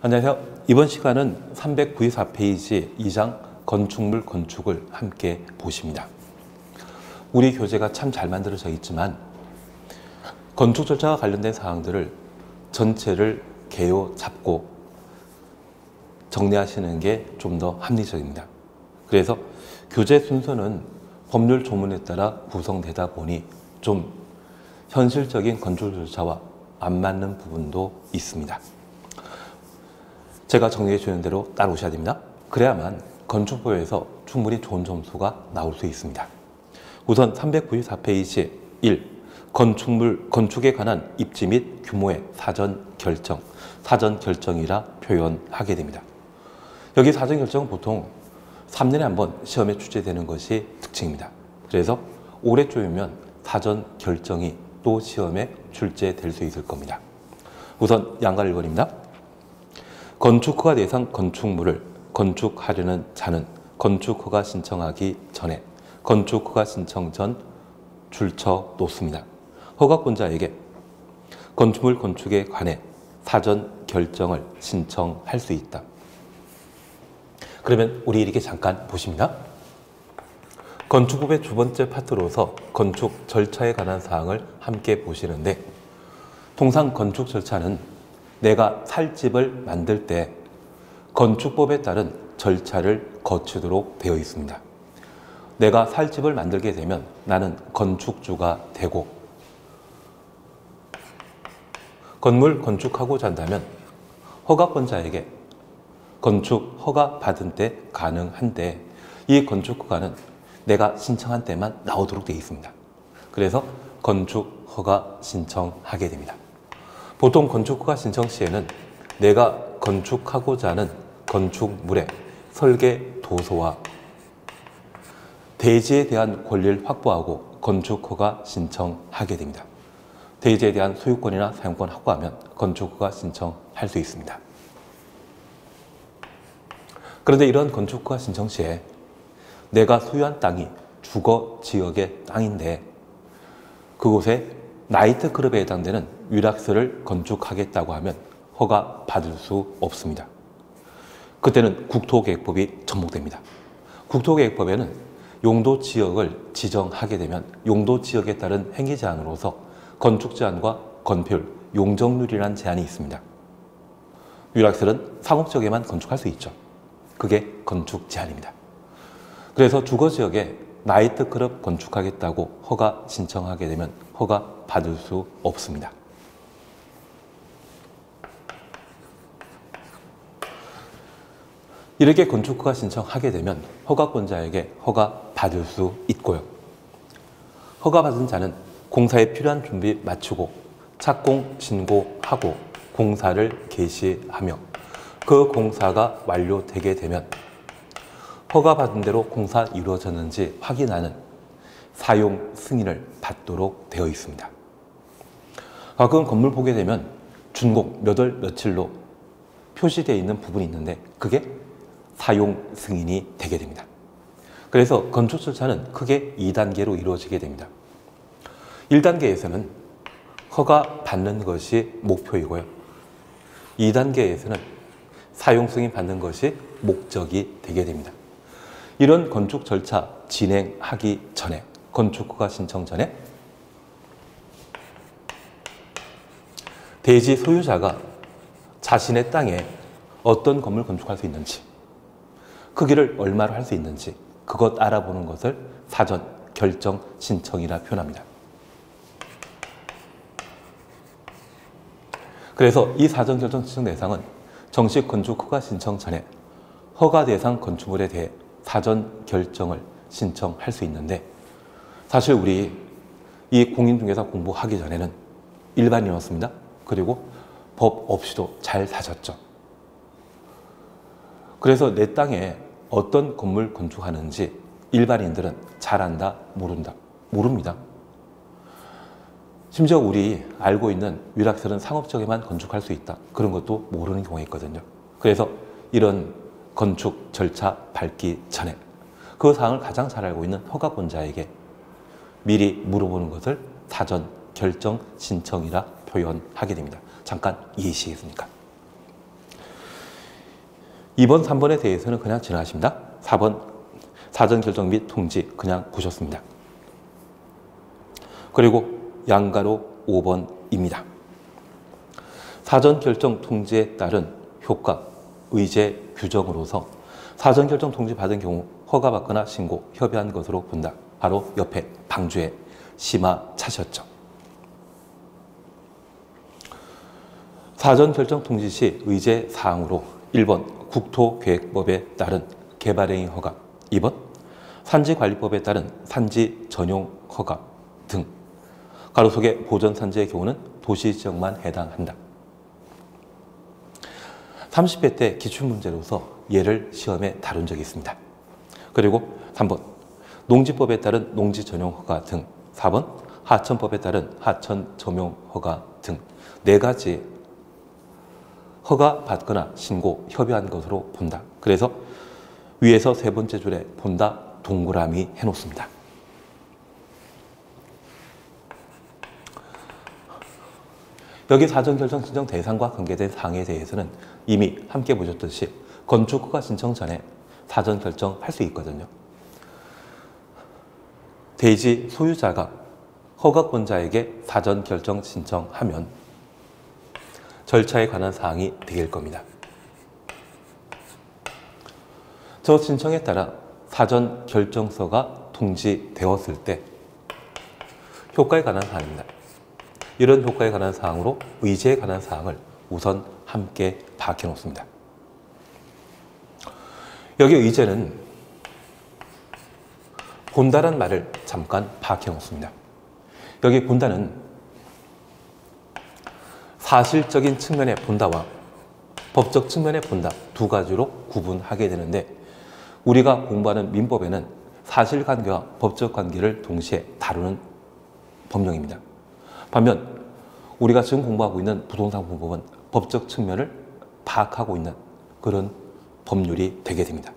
안녕하세요. 이번 시간은 394페이지 2장 건축물 건축을 함께 보십니다. 우리 교재가 참 잘 만들어져 있지만 건축 절차와 관련된 사항들을 전체를 개요 잡고 정리하시는 게 좀 더 합리적입니다. 그래서 교재 순서는 법률 조문에 따라 구성되다 보니 좀 현실적인 건축 절차와 안 맞는 부분도 있습니다. 제가 정리해 주는 대로 따라오셔야 됩니다. 그래야만 건축법에서 충분히 좋은 점수가 나올 수 있습니다. 우선 394페이지 1. 건축에 관한 입지 및 규모의 사전 결정이라 표현하게 됩니다. 여기 사전 결정은 보통 3년에 한 번 시험에 출제되는 것이 특징입니다. 그래서 올해 쪼이면 사전 결정이 또 시험에 출제될 수 있을 겁니다. 우선 양가 1번입니다. 건축허가 대상 건축물을 건축하려는 자는 건축허가 신청하기 전에 건축허가 신청 전 줄쳐 놓습니다. 허가권자에게 건축물 건축에 관해 사전 결정을 신청할 수 있다. 그러면 우리 이렇게 잠깐 보십니다. 건축법의 두 번째 파트로서 건축 절차에 관한 사항을 함께 보시는데, 통상 건축 절차는 내가 살 집을 만들 때 건축법에 따른 절차를 거치도록 되어 있습니다. 내가 살 집을 만들게 되면 나는 건축주가 되고, 건물 건축하고자 한다면 허가권자에게 건축 허가 받은 때 가능한데, 이 건축 허가는 내가 신청한 때만 나오도록 되어 있습니다. 그래서 건축 허가 신청하게 됩니다. 보통 건축 허가 신청 시에는 내가 건축하고자 하는 건축물의 설계 도서와 대지에 대한 권리를 확보하고 건축 허가 신청하게 됩니다. 대지에 대한 소유권이나 사용권 확보하면 건축 허가 신청할 수 있습니다. 그런데 이런 건축 허가 신청 시에 내가 소유한 땅이 주거 지역의 땅인데 그곳에 나이트클럽에 해당되는 위락설을 건축하겠다고 하면 허가 받을 수 없습니다. 그때는 국토계획법이 접목됩니다. 국토계획법에는 용도지역을 지정하게 되면 용도지역에 따른 행위제한으로서 건축제한과 건폐율, 용적률이라는 제한이 있습니다. 위락설은 상업지역에만 건축할 수 있죠. 그게 건축제한입니다. 그래서 주거지역에 나이트클럽 건축하겠다고 허가 신청하게 되면 허가 받을 수 없습니다. 이렇게 건축허가 신청하게 되면 허가권자에게 허가 받을 수 있고요. 허가받은 자는 공사에 필요한 준비 마치고 착공 신고하고 공사를 개시하며 그 공사가 완료되게 되면 허가받은 대로 공사 이루어졌는지 확인하는 사용 승인을 받도록 되어 있습니다. 가끔 건물 보게 되면 준공 몇 월 며칠로 표시되어 있는 부분이 있는데 그게 사용 승인이 되게 됩니다. 그래서 건축 절차는 크게 2단계로 이루어지게 됩니다. 1단계에서는 허가 받는 것이 목표이고요. 2단계에서는 사용 승인 받는 것이 목적이 되게 됩니다. 이런 건축 절차 진행하기 전에, 건축허가 신청 전에 대지 소유자가 자신의 땅에 어떤 건물 건축할 수 있는지, 크기를 얼마로 할 수 있는지 그것 알아보는 것을 사전 결정 신청이라 표현합니다. 그래서 이 사전 결정 신청 대상은 정식 건축 허가 신청 전에 허가 대상 건축물에 대해 사전 결정을 신청할 수 있는데, 사실 우리 이 공인중개사 공부하기 전에는 일반인이었습니다. 그리고 법 없이도 잘 사셨죠. 그래서 내 땅에 어떤 건물 건축하는지 일반인들은 잘 안다, 모릅니다. 심지어 우리 알고 있는 위락설은 상업지역에만 건축할 수 있다. 그런 것도 모르는 경우가 있거든요. 그래서 이런 건축 절차 밟기 전에 그 사항을 가장 잘 알고 있는 허가권자에게 미리 물어보는 것을 사전 결정 신청이라 표현하게 됩니다. 잠깐 이해하시겠습니까? 2번, 3번에 대해서는 그냥 지나가십니다. 4번 사전결정 및 통지 그냥 보셨습니다. 그리고 양가로 5번입니다. 사전결정 통지에 따른 효과, 의제 규정으로서 사전결정 통지 받은 경우 허가받거나 신고, 협의한 것으로 본다. 바로 옆에 방주의 심화차셨죠. 사전결정 통지 시 의제 사항으로 1번 국토계획법에 따른 개발행위 허가, 2번 산지관리법에 따른 산지 전용 허가 등 가로속에 보전산지의 경우는 도시지역만 해당한다. 30회 때 기출문제로서 얘를 시험에 다룬 적이 있습니다. 그리고 3번 농지법에 따른 농지 전용 허가 등, 4번 하천법에 따른 하천 전용 허가 등 4가지 허가 받거나 신고, 협의한 것으로 본다. 그래서 위에서 3번째 줄에 본다 동그라미 해놓습니다. 여기 사전결정 신청 대상과 관계된 사항에 대해서는 이미 함께 보셨듯이 건축허가 신청 전에 사전결정할 수 있거든요. 대지 소유자가 허가권자에게 사전결정 신청하면 절차에 관한 사항이 되길 겁니다. 저 신청에 따라 사전결정서가 통지되었을 때 효과에 관한 사항입니다. 이런 효과에 관한 사항으로 의제에 관한 사항을 우선 함께 파악해 놓습니다. 여기 의제는 본다란 말을 잠깐 파악해 놓습니다. 여기 본다는 사실적인 측면의 본다와 법적 측면의 본다 두 가지로 구분하게 되는데, 우리가 공부하는 민법에는 사실관계와 법적 관계를 동시에 다루는 법령입니다. 반면 우리가 지금 공부하고 있는 부동산공법은 법적 측면을 파악하고 있는 그런 법률이 되게 됩니다.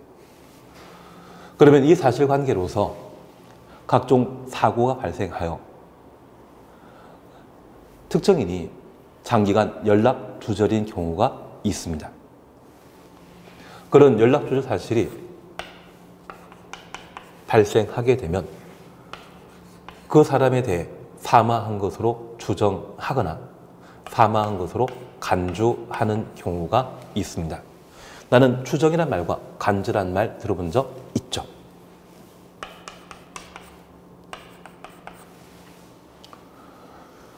그러면 이 사실관계로서 각종 사고가 발생하여 특정인이 장기간 연락 두절인 경우가 있습니다. 그런 연락 두절 사실이 발생하게 되면 그 사람에 대해 사망한 것으로 추정하거나 사망한 것으로 간주하는 경우가 있습니다. 나는 추정이란 말과 간주란 말 들어본 적 있죠?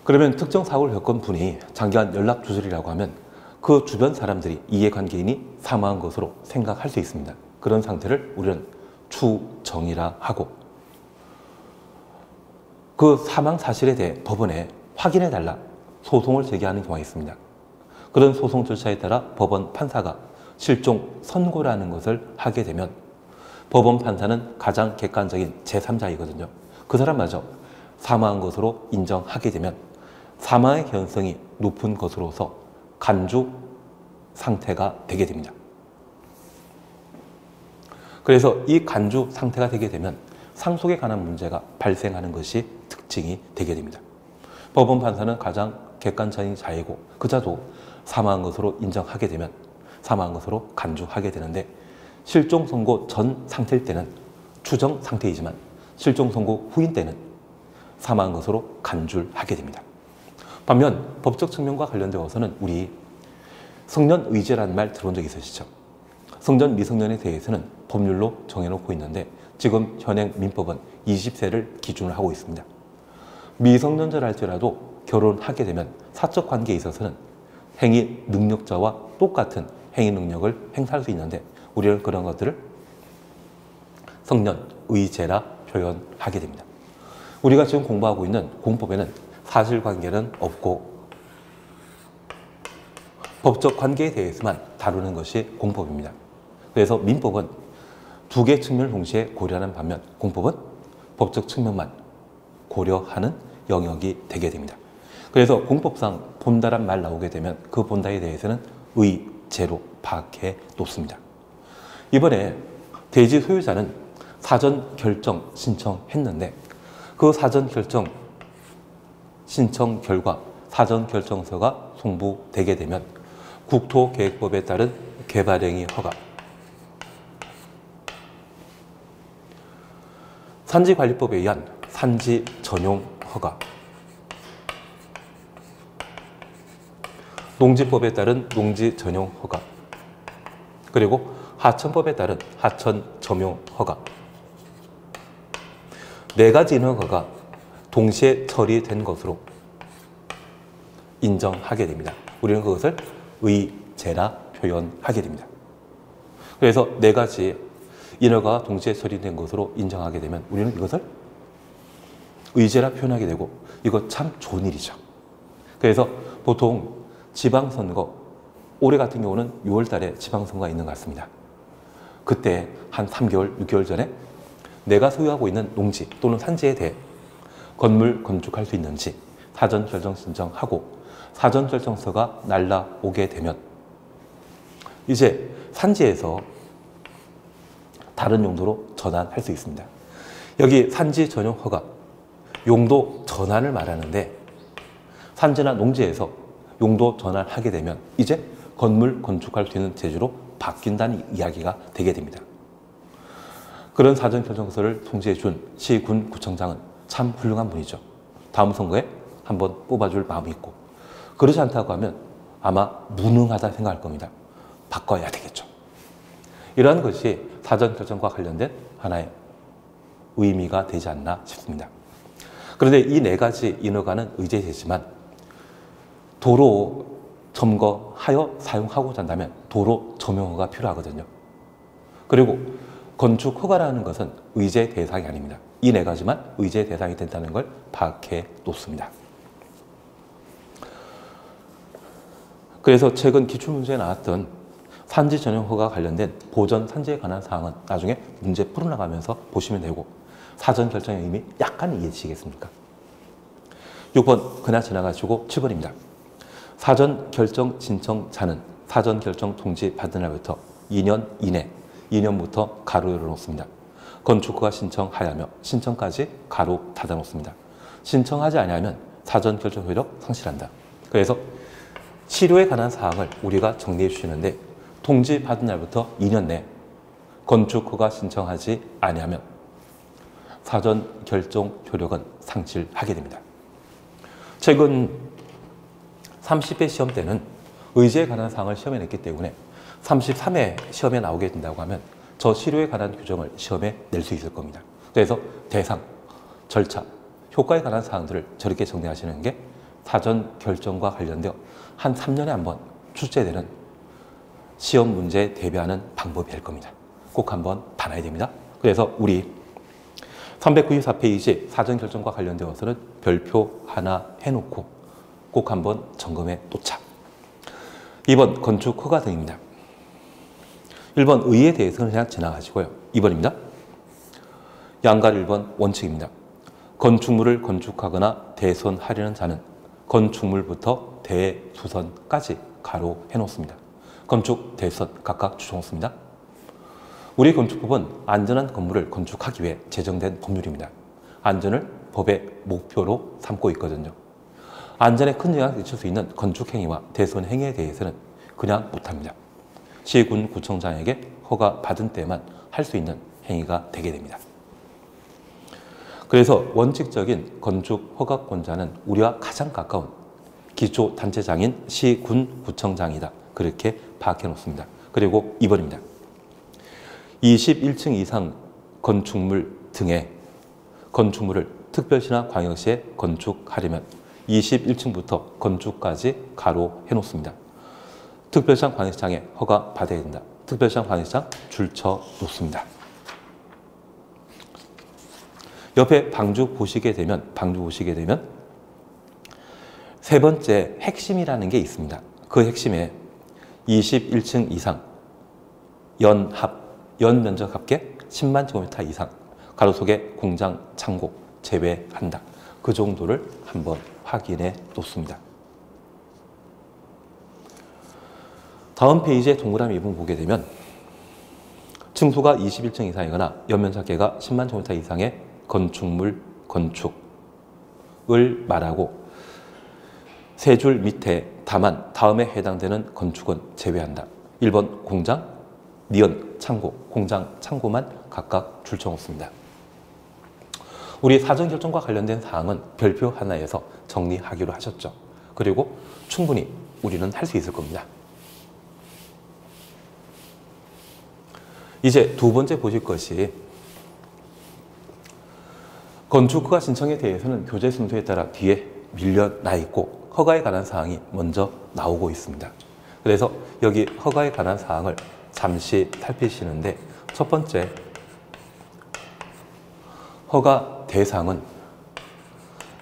그러면 특정 사고를 겪은 분이 장기간 연락 두절이라고 하면 그 주변 사람들이 이해관계인이 사망한 것으로 생각할 수 있습니다. 그런 상태를 우리는 추정이라 하고, 그 사망 사실에 대해 법원에 확인해달라 소송을 제기하는 경우가 있습니다. 그런 소송 절차에 따라 법원 판사가 실종 선고라는 것을 하게 되면 법원 판사는 가장 객관적인 제3자이거든요. 그 사람마저 사망한 것으로 인정하게 되면 사망의 개연성이 높은 것으로서 간주 상태가 되게 됩니다. 그래서 이 간주 상태가 되게 되면 상속에 관한 문제가 발생하는 것이 특징이 되게 됩니다. 법원 판사는 가장 객관적인 자이고 그 자도 사망한 것으로 인정하게 되면 사망한 것으로 간주하게 되는데, 실종 선고 전 상태일 때는 추정 상태이지만 실종 선고 후인 때는 사망한 것으로 간주를 하게 됩니다. 반면 법적 측면과 관련되어서는 우리 성년 의제라는 말 들어본 적 있으시죠? 성년 미성년에 대해서는 법률로 정해놓고 있는데 지금 현행 민법은 20세를 기준으로 하고 있습니다. 미성년자라 할지라도 결혼하게 되면 사적 관계에 있어서는 행위 능력자와 똑같은 행위 능력을 행사할 수 있는데 우리는 그런 것들을 성년 의제라 표현하게 됩니다. 우리가 지금 공부하고 있는 공법에는 사실관계는 없고 법적 관계에 대해서만 다루는 것이 공법입니다. 그래서 민법은 두 개의 측면을 동시에 고려하는 반면 공법은 법적 측면만 고려하는 영역이 되게 됩니다. 그래서 공법상 본다란 말 나오게 되면 그 본다에 대해서는 의제로 파악해 놓습니다. 이번에 대지 소유자는 사전 결정 신청했는데 그 사전 결정 신청 결과 사전 결정서가 송부되게 되면 국토계획법에 따른 개발행위 허가, 산지관리법에 의한 산지 전용 허가, 농지법에 따른 농지 전용 허가, 그리고 하천법에 따른 하천 점용 허가, 네 가지 인허가가 동시에 처리된 것으로 인정하게 됩니다. 우리는 그것을 의제라 표현하게 됩니다. 그래서 네 가지 인허가가 동시에 처리된 것으로 인정하게 되면 우리는 이것을 의제라 표현하게 되고, 이거 참 좋은 일이죠. 그래서 보통 지방선거, 올해 같은 경우는 6월 달에 지방선거가 있는 것 같습니다. 그때 한 3개월, 6개월 전에 내가 소유하고 있는 농지 또는 산지에 대해 건물 건축할 수 있는지 사전 결정 신청하고, 사전 결정서가 날라오게 되면 이제 산지에서 다른 용도로 전환할 수 있습니다. 여기 산지 전용 허가, 용도 전환을 말하는데, 산지나 농지에서 용도 전환하게 되면 이제 건물 건축할 수 있는 제주로 바뀐다는 이야기가 되게 됩니다. 그런 사전 결정서를 통지해 준 시군 구청장은 참 훌륭한 분이죠. 다음 선거에 한번 뽑아줄 마음이 있고, 그렇지 않다고 하면 아마 무능하다 생각할 겁니다. 바꿔야 되겠죠. 이러한 것이 사전 결정과 관련된 하나의 의미가 되지 않나 싶습니다. 그런데 이 네 가지 인허가는 의제되지만, 도로 점거하여 사용하고자 한다면 도로 점용허가 필요하거든요. 그리고 건축 허가라는 것은 의제 대상이 아닙니다. 이 네 가지만 의제 대상이 된다는 걸 파악해 놓습니다. 그래서 최근 기출문제에 나왔던 산지 전용 허가 관련된 보전 산지에 관한 사항은 나중에 문제 풀어나가면서 보시면 되고, 사전 결정의 의미 약간 이해지시겠습니까? 6번 그냥 지나가시고 7번입니다. 사전 결정 신청자는 사전 결정 통지 받은 날부터 2년 이내, 2년부터 가로 열어놓습니다. 건축허가 신청하야며 신청까지 가로 닫아놓습니다. 신청하지 아니하면 사전 결정 효력 상실한다. 그래서 실효에 관한 사항을 우리가 정리해 주시는데, 통지 받은 날부터 2년 내 건축허가 신청하지 아니하면 사전 결정 효력은 상실하게 됩니다. 최근 30회 시험 때는 의제에 관한 사항을 시험에 냈기 때문에 33회 시험에 나오게 된다고 하면 저 실효에 관한 규정을 시험에 낼 수 있을 겁니다. 그래서 대상, 절차, 효과에 관한 사항들을 저렇게 정리하시는 게 사전 결정과 관련되어 한 3년에 한 번 출제되는 시험 문제에 대비하는 방법이 될 겁니다. 꼭 한번 봐놔야 됩니다. 그래서 우리 394페이지 사전 결정과 관련되어서는 별표 하나 해놓고 꼭 한번 점검해 놓자. 2번 건축 허가 등입니다. 1번 의에 대해서는 그냥 지나가시고요. 2번입니다. 양갈 1번 원칙입니다. 건축물을 건축하거나 대손하려는 자는 건축물부터 대수선까지 가로 해놓습니다. 건축, 대선 각각 주정했습니다. 우리 건축법은 안전한 건물을 건축하기 위해 제정된 법률입니다. 안전을 법의 목표로 삼고 있거든요. 안전에 큰 영향을 끼칠 수 있는 건축 행위와 대손 행위에 대해서는 그냥 못합니다. 시군 구청장에게 허가 받은 때만 할 수 있는 행위가 되게 됩니다. 그래서 원칙적인 건축 허가권자는 우리와 가장 가까운 기초단체장인 시군 구청장이다. 그렇게 파악해 놓습니다. 그리고 2번입니다. 21층 이상 건축물 등의 건축물을 특별시나 광역시에 건축하려면 21층부터 건축까지 가로 해놓습니다. 특별시장 광역시장에 허가 받아야 된다. 특별시장 광역시장 줄쳐 놓습니다. 옆에 방주 보시게 되면 세 번째 핵심이라는 게 있습니다. 그 핵심에 21층 이상 연 면적 합계 10만 제곱미터 이상 가로속에 공장, 창고 제외한다. 그 정도를 한번 확인해 놓습니다. 다음 페이지에 동그라미 2번 보게 되면 층수가 21층 이상이거나 연면적계가 10만 제곱미터 이상의 건축물 건축을 말하고 세 줄 밑에 다만 다음에 해당되는 건축은 제외한다. 1번 공장, 니은 창고, 공장, 창고만 각각 줄쳐 놓습니다. 우리 사전결정과 관련된 사항은 별표 하나에서 정리하기로 하셨죠. 그리고 충분히 우리는 할 수 있을 겁니다. 이제 두 번째 보실 것이 건축 허가 신청에 대해서는 교재 순서에 따라 뒤에 밀려나 있고 허가에 관한 사항이 먼저 나오고 있습니다. 그래서 여기 허가에 관한 사항을 잠시 살피시는데 첫 번째 허가 대상은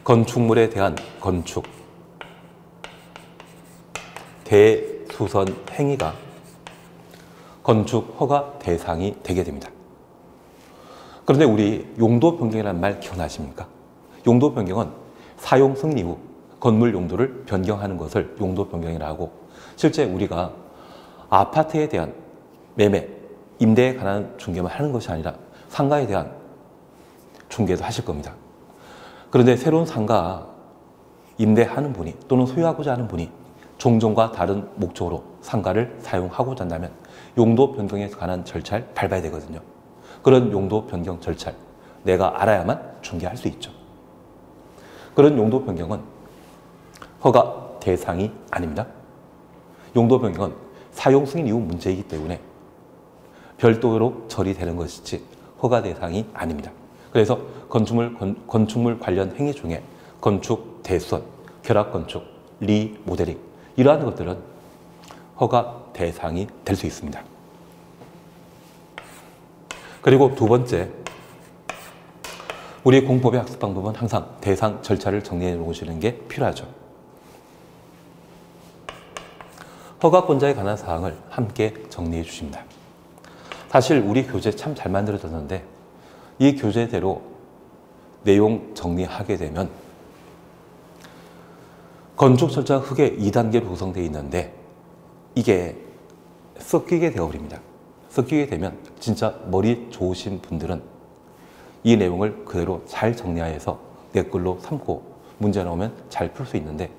건축물에 대한 건축, 대수선 행위가 건축 허가 대상이 되게 됩니다. 그런데 우리 용도 변경이라는 말 기억나십니까? 용도 변경은 사용 승인 이후 건물 용도를 변경하는 것을 용도 변경이라고 하고, 실제 우리가 아파트에 대한 매매, 임대에 관한 중개만 하는 것이 아니라 상가에 대한 중개도 하실 겁니다. 그런데 새로운 상가 임대하는 분이 또는 소유하고자 하는 분이 종전과 다른 목적으로 상가를 사용하고자 한다면 용도 변경에 관한 절차를 밟아야 되거든요. 그런 용도 변경 절차를 내가 알아야만 중개할 수 있죠. 그런 용도 변경은 허가 대상이 아닙니다. 용도 변경은 사용 승인 이후 문제이기 때문에 별도로 처리되는 것이지 허가 대상이 아닙니다. 그래서 건축물 관련 행위 중에 건축 대수선, 결합건축, 리모델링 이러한 것들은 허가 대상이 될 수 있습니다. 그리고 두 번째, 우리 공법의 학습 방법은 항상 대상 절차를 정리해 놓으시는 게 필요하죠. 허가권자에 관한 사항을 함께 정리해 주십니다. 사실 우리 교재 참 잘 만들어졌는데 이 교재대로 내용 정리하게 되면 건축 절차 흙에 2단계로 구성되어 있는데 이게 섞이게 되어버립니다. 섞이게 되면 진짜 머리 좋으신 분들은 이 내용을 그대로 잘 정리해서 내 걸로 삼고 문제 나오면 잘 풀 수 있는데,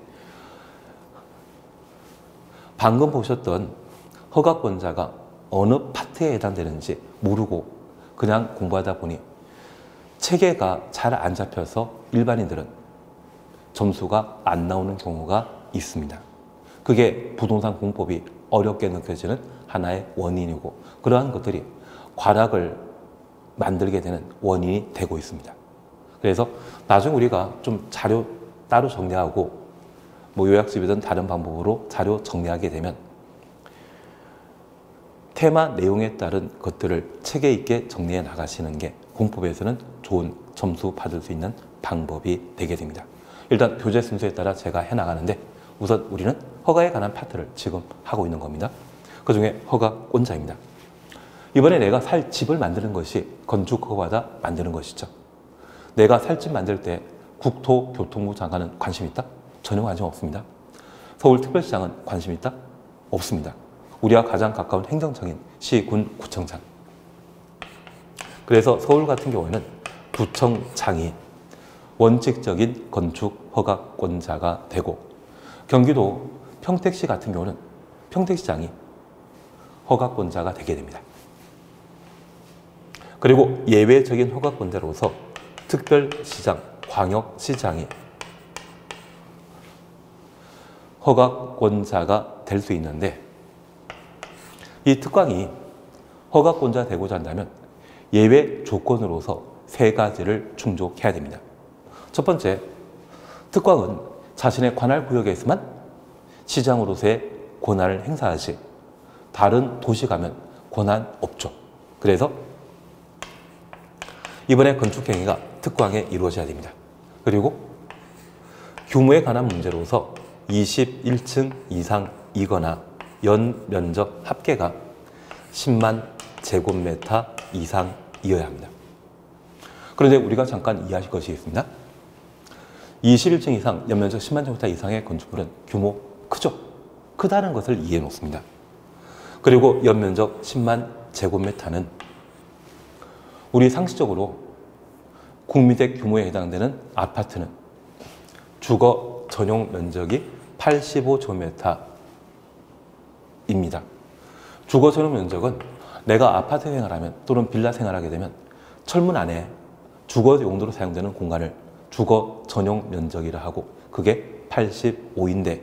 방금 보셨던 허가권자가 어느 파트에 해당되는지 모르고 그냥 공부하다 보니 체계가 잘 안 잡혀서 일반인들은 점수가 안 나오는 경우가 있습니다. 그게 부동산 공법이 어렵게 느껴지는 하나의 원인이고, 그러한 것들이 과락을 만들게 되는 원인이 되고 있습니다. 그래서 나중에 우리가 좀 자료 따로 정리하고 뭐 요약집이든 다른 방법으로 자료 정리하게 되면 테마 내용에 따른 것들을 체계 있게 정리해 나가시는 게 공법에서는 좋은 점수 받을 수 있는 방법이 되게 됩니다. 일단 교재 순서에 따라 제가 해나가는데 우선 우리는 허가에 관한 파트를 지금 하고 있는 겁니다. 그 중에 허가권자입니다. 이번에 내가 살 집을 만드는 것이 건축허가다 만드는 것이죠. 내가 살 집 만들 때 국토교통부 장관은 관심 있다? 전혀 관심 없습니다. 서울특별시장은 관심 있다? 없습니다. 우리와 가장 가까운 행정청인 시, 군, 구청장. 그래서 서울 같은 경우에는 구청장이 원칙적인 건축 허가권자가 되고, 경기도 평택시 같은 경우는 평택시장이 허가권자가 되게 됩니다. 그리고 예외적인 허가권자로서 특별시장, 광역시장이 허가권자가 될 수 있는데, 이 특광이 허가권자 되고자 한다면 예외 조건으로서 세 가지를 충족해야 됩니다. 첫 번째, 특광은 자신의 관할 구역에서만 시장으로서의 권한을 행사하지 다른 도시 가면 권한 없죠. 그래서 이번에 건축행위가 특광에 이루어져야 됩니다. 그리고 규모에 관한 문제로서 21층 이상이거나 연면적 합계가 10만 제곱미터 이상이어야 합니다. 그런데 우리가 잠깐 이해하실 것이 있습니다. 21층 이상, 연면적 10만 제곱미터 이상의 건축물은 규모 크죠? 크다는 것을 이해해 놓습니다. 그리고 연면적 10만 제곱미터는 우리 상식적으로 국민택 규모에 해당되는 아파트는 주거 전용 면적이 85제곱미터입니다. 주거 전용 면적은 내가 아파트 생활하면 또는 빌라 생활하게 되면 철문 안에 주거 용도로 사용되는 공간을 주거 전용 면적이라 하고 그게 85인데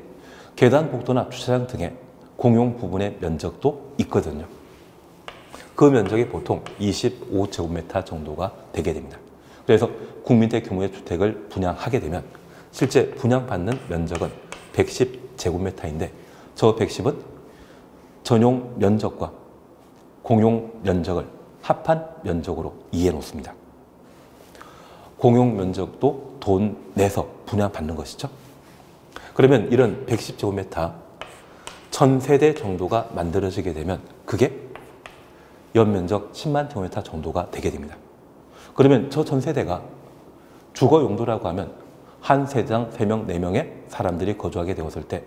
계단, 복도나 주차장 등의 공용 부분의 면적도 있거든요. 그 면적이 보통 25제곱미터 정도가 되게 됩니다. 그래서 국민대 규모의 주택을 분양하게 되면 실제 분양받는 면적은 110제곱미터인데 저 110은 전용 면적과 공용 면적을 합한 면적으로 이해해 놓습니다. 공용 면적도 돈 내서 분양받는 것이죠. 그러면 이런 110제곱미터 1000세대 정도가 만들어지게 되면 그게 연면적 10만 제곱미터 정도가 되게 됩니다. 그러면 저 1000세대가 주거 용도라고 하면 한 세대당 3명, 4명의 사람들이 거주하게 되었을 때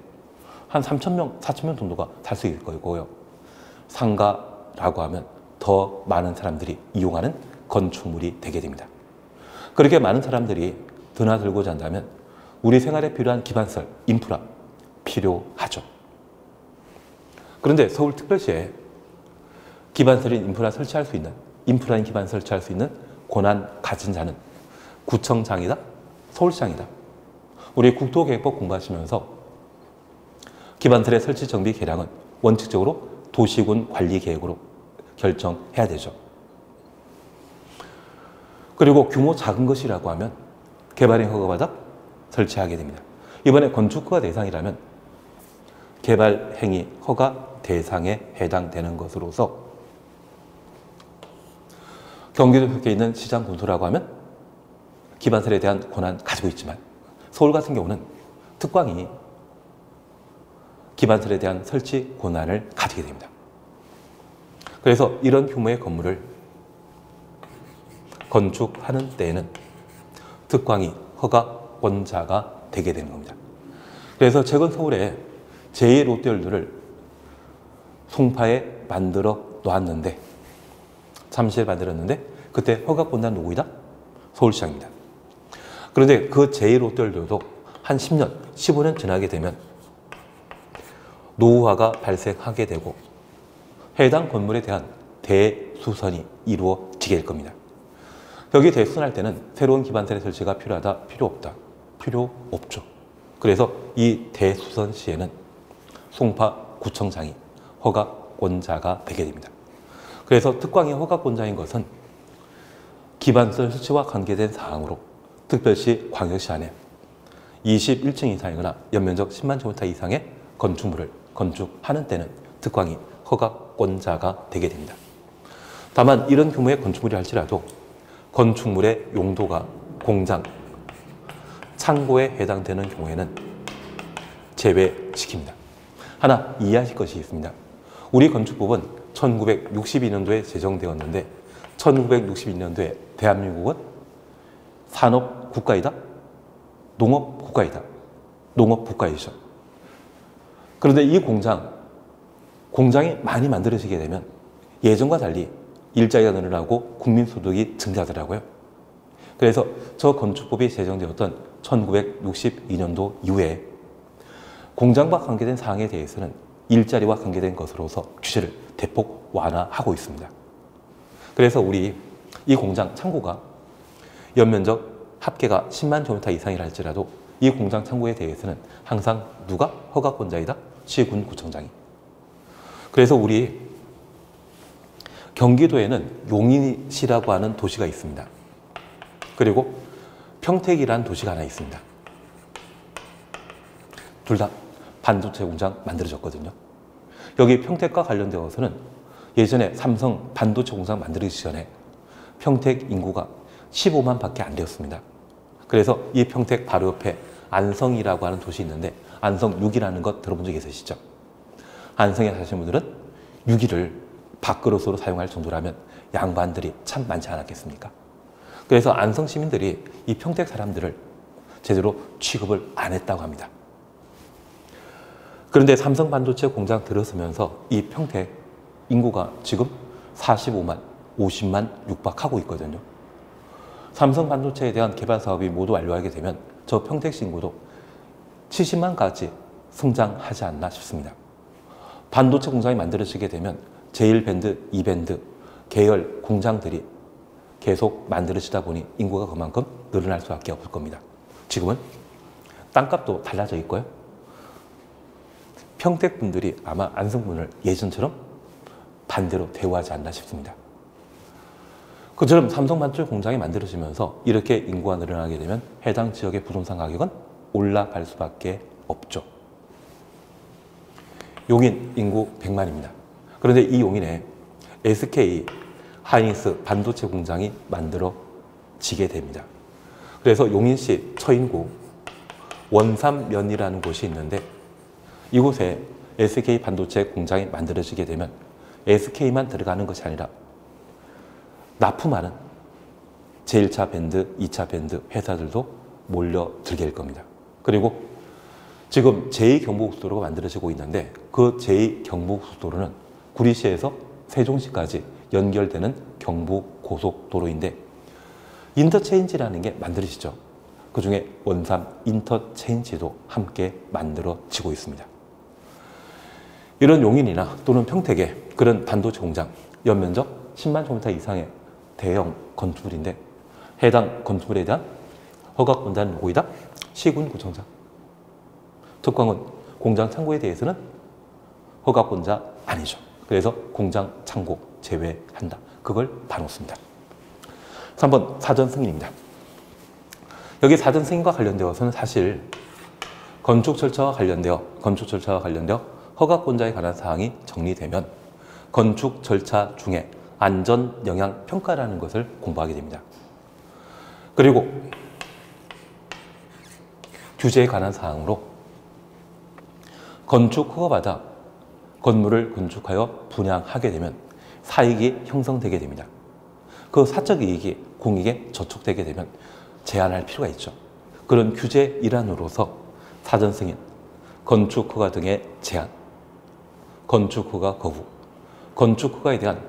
한 3,000명, 4,000명 정도가 살 수 있을 거고요. 상가라고 하면 더 많은 사람들이 이용하는 건축물이 되게 됩니다. 그렇게 많은 사람들이 드나들고자 한다면 우리 생활에 필요한 기반시설, 인프라 필요하죠. 그런데 서울특별시에 기반시설인 인프라 설치할 수 있는, 인프라인 기반 설치할 수 있는 권한 가진 자는 구청장이다, 서울시장이다. 우리 국토계획법 공부하시면서 기반시설의 설치 정비 계량은 원칙적으로 도시군 관리계획으로 결정해야 되죠. 그리고 규모 작은 것이라고 하면 개발행 허가받아 설치하게 됩니다. 이번에 건축허가 대상이라면 개발행위 허가 대상에 해당되는 것으로서 경기도 속에 있는 시장 군수라고 하면 기반시설에 대한 권한 가지고 있지만 서울 같은 경우는 특광이 기반시설에 대한 설치 권한을 가지게 됩니다. 그래서 이런 규모의 건물을 건축하는 때에는 특광이 허가권자가 되게 되는 겁니다. 그래서 최근 서울에 제2롯데월드를 송파에 만들어 놓았는데 잠실에 만들었는데 그때 허가권자는 누구이다? 서울시장입니다. 그런데 그 제2롯데월드도 한 10년, 15년 지나게 되면 노후화가 발생하게 되고 해당 건물에 대한 대수선이 이루어지게 될 겁니다. 여기 대수선할 때는 새로운 기반시설의 설치가 필요하다, 필요 없다, 필요 없죠. 그래서 이 대수선 시에는 송파구청장이 허가권자가 되게 됩니다. 그래서 특광이 허가권자인 것은 기반시설 설치와 관계된 사항으로 특별시, 광역시 안에 21층 이상이거나 연면적 10만 제곱미터 이상의 건축물을 건축하는 때는 특광이 허가권자가 되게 됩니다. 다만 이런 규모의 건축물이 할지라도 건축물의 용도가 공장, 창고에 해당되는 경우에는 제외시킵니다. 하나 이해하실 것이 있습니다. 우리 건축법은 1962년도에 제정되었는데 1962년도에 대한민국은 산업국가이다? 농업국가이다? 농업국가이죠. 그런데 이 공장이 많이 만들어지게 되면 예전과 달리 일자리가 늘어나고 국민소득이 증가하더라고요. 그래서 저 건축법이 제정되었던 1962년도 이후에 공장과 관계된 사항에 대해서는 일자리와 관계된 것으로서 규제를 대폭 완화하고 있습니다. 그래서 우리 이 공장 창고가 연면적 합계가 10만 제곱미터 이상이라 할지라도 이 공장 창고에 대해서는 항상 누가 허가권자이다? 시군구청장이. 그래서 우리 경기도에는 용인시라고 하는 도시가 있습니다. 그리고 평택이라는 도시가 하나 있습니다. 둘 다 반도체 공장 만들어졌거든요. 여기 평택과 관련되어서는 예전에 삼성 반도체 공장 만들어지기 전에 평택 인구가 15만 밖에 안 되었습니다. 그래서 이 평택 바로 옆에 안성이라고 하는 도시 있는데 안성 6이라는 것 들어본 적 있으시죠? 안성에 사시는 분들은 6기를 밥그릇으로 사용할 정도라면 양반들이 참 많지 않았겠습니까? 그래서 안성 시민들이 이 평택 사람들을 제대로 취급을 안 했다고 합니다. 그런데 삼성 반도체 공장 들어서면서 이 평택 인구가 지금 45만, 50만 육박하고 있거든요. 삼성 반도체에 대한 개발 사업이 모두 완료하게 되면 저 평택시 인구도 70만까지 성장하지 않나 싶습니다. 반도체 공장이 만들어지게 되면 제1밴드, 2밴드 계열 공장들이 계속 만들어지다 보니 인구가 그만큼 늘어날 수밖에 없을 겁니다. 지금은 땅값도 달라져 있고요. 평택 분들이 아마 안성분을 예전처럼 반대로 대우하지 않나 싶습니다. 그처럼 삼성 반도체 공장이 만들어지면서 이렇게 인구가 늘어나게 되면 해당 지역의 부동산 가격은 올라갈 수밖에 없죠. 용인 인구 100만입니다. 그런데 이 용인에 SK 하이닉스 반도체 공장이 만들어지게 됩니다. 그래서 용인시 처인구 원삼면이라는 곳이 있는데 이곳에 SK 반도체 공장이 만들어지게 되면 SK만 들어가는 것이 아니라 납품하는 제1차 밴드, 2차 밴드 회사들도 몰려들게 될 겁니다. 그리고 지금 제2경부고속도로가 만들어지고 있는데 그 제2경부고속도로는 구리시에서 세종시까지 연결되는 경부고속도로인데 인터체인지라는 게 만들어지죠. 그중에 원삼 인터체인지도 함께 만들어지고 있습니다. 이런 용인이나 또는 평택의 그런 반도체 공장, 연면적 10만 제곱미터 이상의 대형 건축물인데 해당 건축물에 대한 허가권자는 누구이다? 시군구청장. 특광은 공장 창고에 대해서는 허가권자 아니죠. 그래서 공장 창고 제외한다. 그걸 봐놓습니다. 3번 사전 승인입니다. 여기 사전 승인과 관련되어서는 사실 건축 절차와 관련되어 허가권자에 관한 사항이 정리되면 건축 절차 중에 안전 영향 평가라는 것을 공부하게 됩니다. 그리고 규제에 관한 사항으로 건축 허가받아 건물을 건축하여 분양하게 되면 사익이 형성되게 됩니다. 그 사적 이익이 공익에 저촉되게 되면 제한할 필요가 있죠. 그런 규제 일환으로서 사전 승인, 건축 허가 등의 제한, 건축 허가 거부, 건축 허가에 대한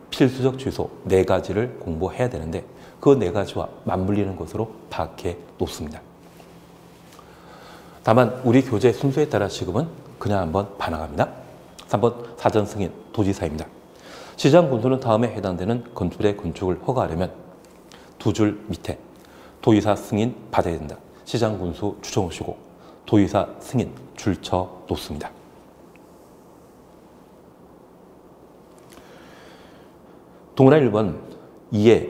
필수적 취소 4가지를 공부해야 되는데 그 4가지와 맞물리는 것으로 파악해 놓습니다. 다만 우리 교재 순서에 따라 지금은 그냥 한번 반항합니다. 3번 사전 승인 도지사입니다. 시장 군수는 다음에 해당되는 건축물의 건축을 허가하려면 2줄 밑에 도의사 승인 받아야 된다. 시장 군수 추정하시고 도의사 승인 줄쳐 놓습니다. 동그라미 1번 2에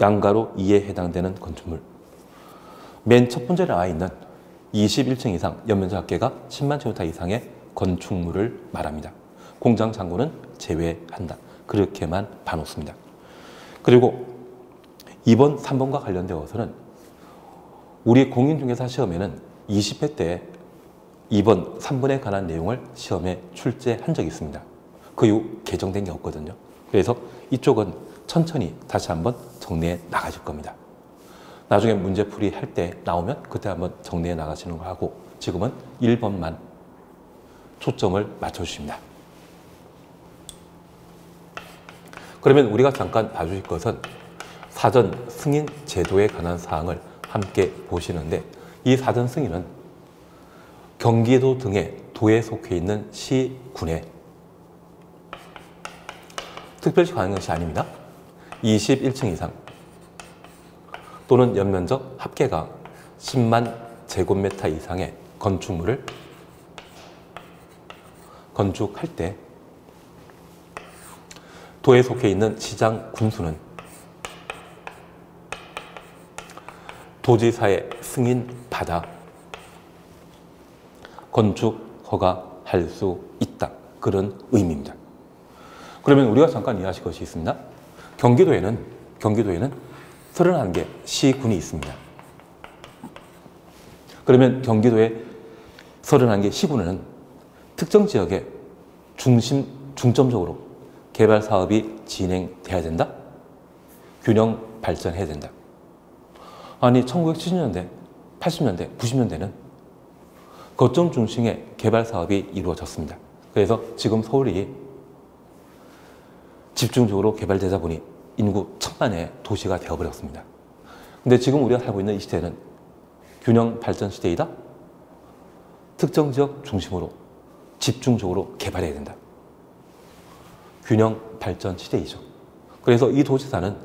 양가로 2에 해당되는 건축물. 맨 첫 번째 나와 있는 21층 이상 연면적 합계가 10만 제곱미터 이상의 건축물을 말합니다. 공장 창고는 제외한다. 그렇게만 봐놓습니다. 그리고 2번, 3번과 관련되어서는 우리 공인중개사 시험에는 20회 때 2번, 3번에 관한 내용을 시험에 출제한 적이 있습니다. 그 이후 개정된 게 없거든요. 그래서 이쪽은 천천히 다시 한번 정리해 나가실 겁니다. 나중에 문제풀이 할 때 나오면 그때 한번 정리해 나가시는 거 하고 지금은 1번만 초점을 맞춰주십니다. 그러면 우리가 잠깐 봐주실 것은 사전 승인 제도에 관한 사항을 함께 보시는데 이 사전 승인은 경기도 등의 도에 속해 있는 시, 군에 특별시 관한 것이 아닙니다. 21층 이상 또는 연면적 합계가 10만 제곱미터 이상의 건축물을 건축할 때 도에 속해 있는 시장 군수는 도지사의 승인받아 건축 허가할 수 있다. 그런 의미입니다. 그러면 우리가 잠깐 이해하실 것이 있습니다. 경기도에는 31개 시군이 있습니다. 그러면 경기도의 31개 시군은 특정 지역에 중점적으로 개발 사업이 진행돼야 된다? 균형 발전해야 된다. 아니 1970년대, 80년대, 90년대는 거점 중심의 개발 사업이 이루어졌습니다. 그래서 지금 서울이 집중적으로 개발되다 보니 인구 1000만의 도시가 되어버렸습니다. 근데 지금 우리가 살고 있는 이 시대는 균형 발전 시대이다? 특정 지역 중심으로 집중적으로 개발해야 된다. 균형 발전 시대이죠. 그래서 이 도지사는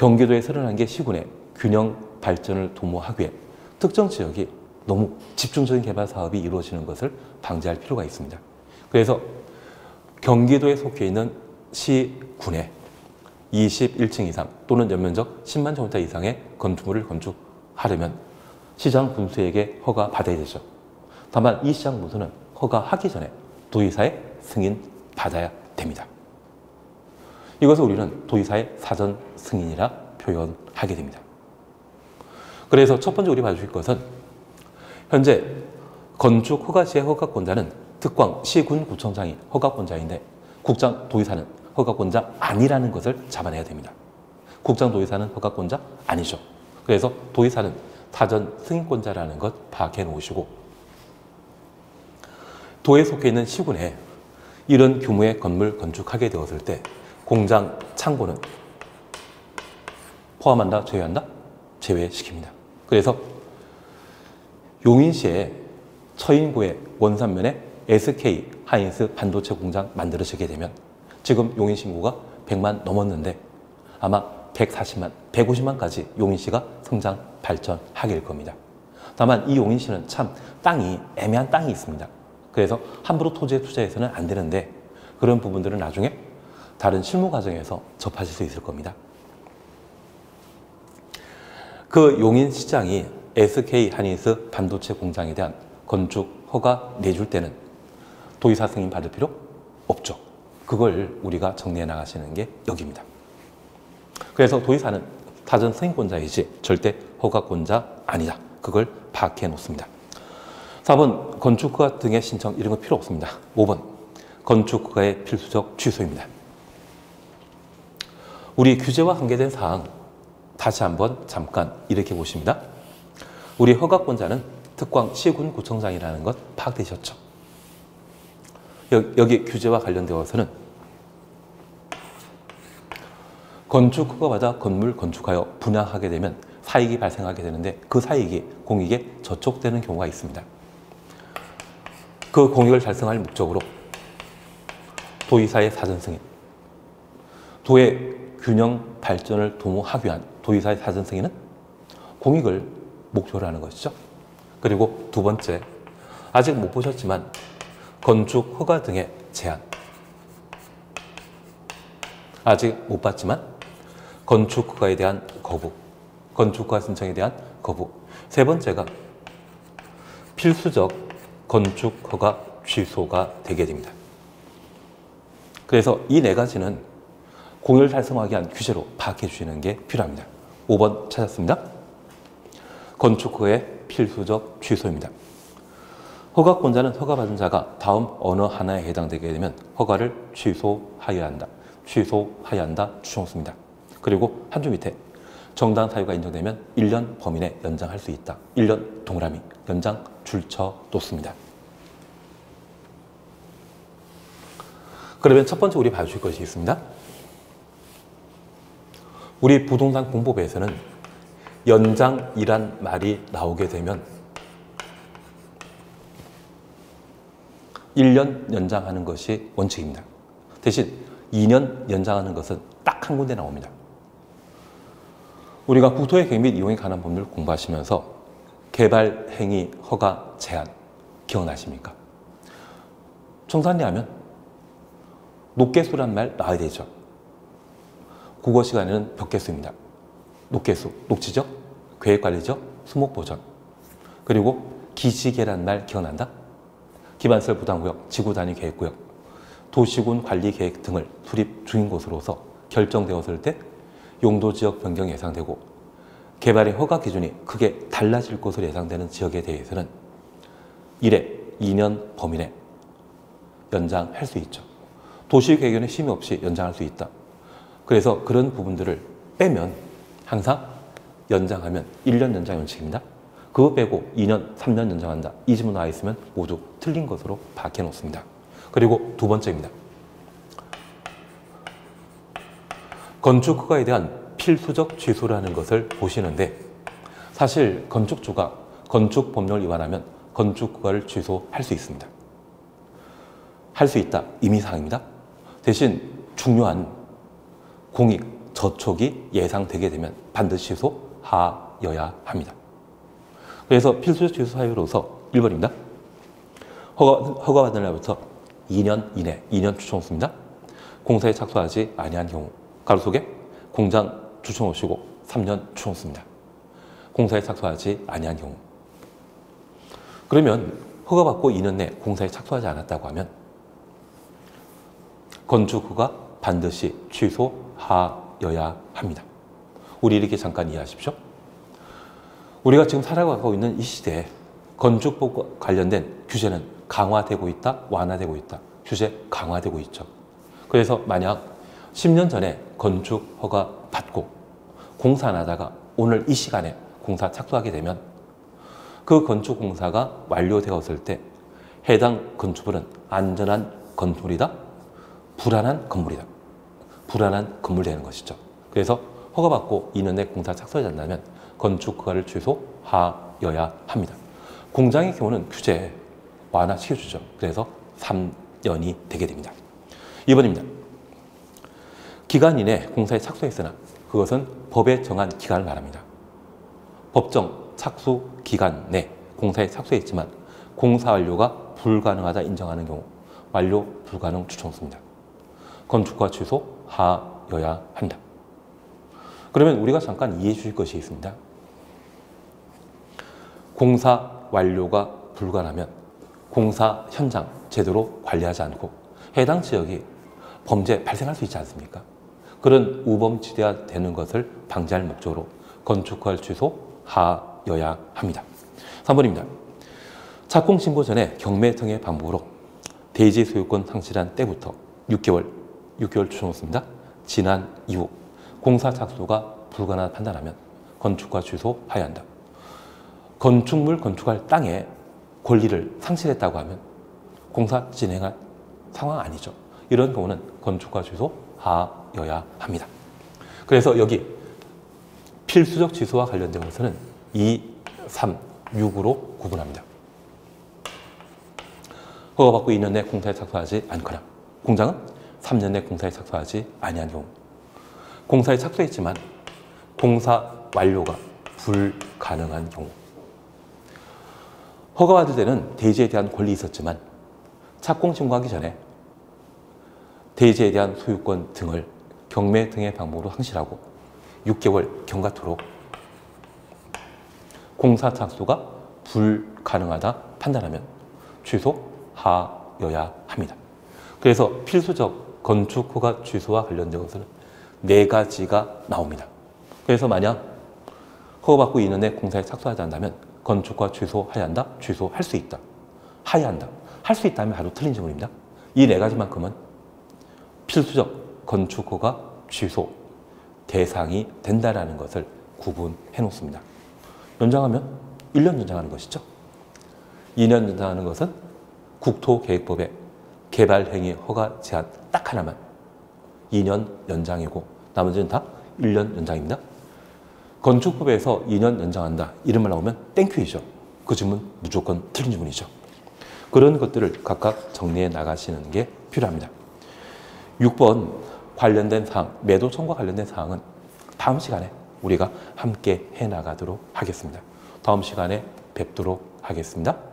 경기도의 31개 시군의 균형 발전을 도모하기 위해 특정 지역이 너무 집중적인 개발 사업이 이루어지는 것을 방지할 필요가 있습니다. 그래서 경기도에 속해 있는 시군에 21층 이상 또는 연면적 10만 제곱미터 이상의 건축물을 건축하려면 시장 군수에게 허가 받아야 되죠. 다만 이 시장 군수는 허가하기 전에 도의사의 승인 받아야 됩니다. 이것을 우리는 도의사의 사전 승인이라 표현하게 됩니다. 그래서 첫 번째 우리 봐주실 것은 현재 건축 허가 시의 허가권자는 특광 시군구청장이 허가권자인데 국장 도의사는 허가권자 아니라는 것을 잡아내야 됩니다. 국장 도의사는 허가권자 아니죠. 그래서 도의사는 사전 승인권자라는 것 파악해 놓으시고 도에 속해 있는 시군에 이런 규모의 건물 건축하게 되었을 때 공장, 창고는 포함한다, 제외한다? 제외시킵니다. 그래서 용인시의 처인구의 원산면에 SK 하이닉스 반도체 공장 만들어지게 되면 지금 용인시 인구가 100만 넘었는데 아마 140만, 150만까지 용인시가 성장, 발전하게 될 겁니다. 다만 이 용인시는 참 땅이 애매한 땅이 있습니다. 그래서 함부로 토지에 투자해서는 안 되는데 그런 부분들은 나중에 다른 실무 과정에서 접하실 수 있을 겁니다. 그 용인시장이 SK 하이닉스 반도체 공장에 대한 건축 허가 내줄 때는 도의사 승인 받을 필요 없죠. 그걸 우리가 정리해 나가시는 게 여기입니다. 그래서 도의사는 사전 승인권자이지 절대 허가권자 아니다. 그걸 파악해 놓습니다. 4번 건축허가 등의 신청 이런 거 필요 없습니다. 5번 건축허가의 필수적 취소입니다. 우리 규제와 관계된 사항 다시 한번 잠깐 이렇게 보십니다. 우리 허가권자는 특광 시군구청장이라는 것 파악되셨죠? 여기 규제와 관련되어서는 건축 허가받아 건물 건축하여 분양하게 되면 사익이 발생하게 되는데 그 사익이 공익에 저촉되는 경우가 있습니다. 그 공익을 달성할 목적으로 도의사의 사전 승인, 도의 균형 발전을 도모하기 위한 도의사의 사전 승인은 공익을 목표로 하는 것이죠. 그리고 두 번째, 아직 못 보셨지만 건축 허가 등의 제한, 아직 못 봤지만 건축 허가에 대한 거부, 건축 허가 신청에 대한 거부. 세 번째가 필수적 건축 허가 취소가 되게 됩니다. 그래서 이 네 가지는 공익을 달성하기 위한 규제로 파악해 주시는 게 필요합니다. 5번 찾았습니다. 건축 허가의 필수적 취소입니다. 허가권자는 허가받은 자가 다음 어느 하나에 해당되게 되면 허가를 취소하여야 한다. 취소하여야 한다. 추정습니다. 그리고 한 줄 밑에 정당 사유가 인정되면 1년 범위 내 연장할 수 있다. 1년 동그라미 연장 줄쳐 놓습니다. 그러면 첫 번째 우리 봐주실 것이 있습니다. 우리 부동산 공법에서는 연장이란 말이 나오게 되면 1년 연장하는 것이 원칙입니다. 대신 2년 연장하는 것은 딱 한 군데 나옵니다. 우리가 국토의 계획 및 이용에 관한 법률 공부하시면서 개발 행위 허가 제한 기억나십니까? 청산리 하면 녹개수란 말 나와야 되죠. 국어 시간에는 벽개수입니다. 녹개수, 녹지적, 계획관리적, 수목보전. 그리고 기지계란 말 기억난다? 기반시설 부담구역, 지구단위 계획구역, 도시군 관리 계획 등을 수립 중인 곳으로서 결정되었을 때 용도지역 변경이 예상되고 개발의 허가 기준이 크게 달라질 것으로 예상되는 지역에 대해서는 1회 2년 범위 내 연장할 수 있죠. 도시계획위원회 심의 없이 연장할 수 있다. 그래서 그런 부분들을 빼면 항상 연장하면 1년 연장 원칙입니다. 그거 빼고 2년, 3년 연장한다. 이 지문 나와 있으면 모두 틀린 것으로 파악해 놓습니다. 그리고 두 번째입니다. 건축 허가에 대한 필수적 취소라는 것을 보시는데 사실 건축주가 건축 법령을 위반하면 건축 허가를 취소할 수 있습니다. 할 수 있다. 임의사항입니다. 대신 중요한 공익, 저촉이 예상되게 되면 반드시 취소하여야 합니다. 그래서 필수적 취소 사유로서 1번입니다. 허가받은 날부터 2년 이내, 2년 추천호수입니다. 공사에 착수하지 아니한 경우, 가로 속에 공장 추천호수고 3년 추천호수입니다. 공사에 착수하지 아니한 경우. 그러면 허가받고 2년 내 공사에 착수하지 않았다고 하면 건축허가 반드시 취소하여야 합니다. 우리 이렇게 잠깐 이해하십시오. 우리가 지금 살아가고 있는 이 시대에 건축법 관련된 규제는 강화되고 있다, 완화되고 있다. 규제 강화되고 있죠. 그래서 만약 10년 전에 건축허가 받고 공사 안 하다가 오늘 이 시간에 공사 착수하게 되면 그 건축공사가 완료되었을 때 해당 건축물은 안전한 건물이다, 불안한 건물이다. 불안한 건물이 되는 것이죠. 그래서 허가받고 2년 내 공사 착수하지 않는다면 건축허가를 취소하여야 합니다. 공장의 경우는 규제 완화시켜주죠. 그래서 3년이 되게 됩니다. 2번입니다. 기간 이내 공사에 착수했으나 그것은 법에 정한 기간을 말합니다. 법정 착수 기간 내 공사에 착수했지만 공사 완료가 불가능하다 인정하는 경우 완료 불가능 추천호수입니다. 건축허가 취소하여야 한다. 그러면 우리가 잠깐 이해해 주실 것이 있습니다. 공사 완료가 불가능하면 공사 현장 제대로 관리하지 않고 해당 지역이 범죄 발생할 수 있지 않습니까? 그런 우범지대가 되는 것을 방지할 목적으로 건축허가를 취소하여야 합니다. 3번입니다. 착공 신고 전에 경매 등의 방법으로 대지 소유권 상실한 때부터 6개월 추천호수입니다. 지난 이후 공사 착수가 불가능하다 판단하면 건축허가 취소해야 한다. 건축물 건축할 땅에 권리를 상실했다고 하면 공사 진행할 상황 아니죠. 이런 경우는 건축허가 취소하여야 합니다. 그래서 여기 필수적 취소와 관련된 것은 2, 3, 6으로 구분합니다. 허가받고 2년 내 공사에 착수하지 않거나 공장은 3년 내 공사에 착수하지 아니한 경우, 공사에 착수했지만 공사 완료가 불가능한 경우, 허가받을 때는 대지에 대한 권리 있었지만 착공 신고하기 전에 대지에 대한 소유권 등을 경매 등의 방법으로 상실하고 6개월 경과토록 공사 착수가 불가능하다 판단하면 취소하여야 합니다. 그래서 필수적 건축허가 취소와 관련된 것은 4가지가 나옵니다. 그래서 만약 허가받고 2년 내 공사에 착수하지 않는다면 건축허가 취소해야 한다, 취소할 수 있다, 해야 한다. 할 수 있다면 바로 틀린 질문입니다. 이 4가지만큼은 필수적 건축허가 취소 대상이 된다는 것을 구분해 놓습니다. 연장하면 1년 연장하는 것이죠. 2년 연장하는 것은 국토계획법의 개발행위 허가 제한 딱 하나만 2년 연장이고 나머지는 다 1년 연장입니다. 건축법에서 2년 연장한다 이런 말 나오면 땡큐이죠. 그 질문 무조건 틀린 질문이죠. 그런 것들을 각각 정리해 나가시는 게 필요합니다. 6번 관련된 사항, 매도 청구와 관련된 사항은 다음 시간에 우리가 함께 해나가도록 하겠습니다. 다음 시간에 뵙도록 하겠습니다.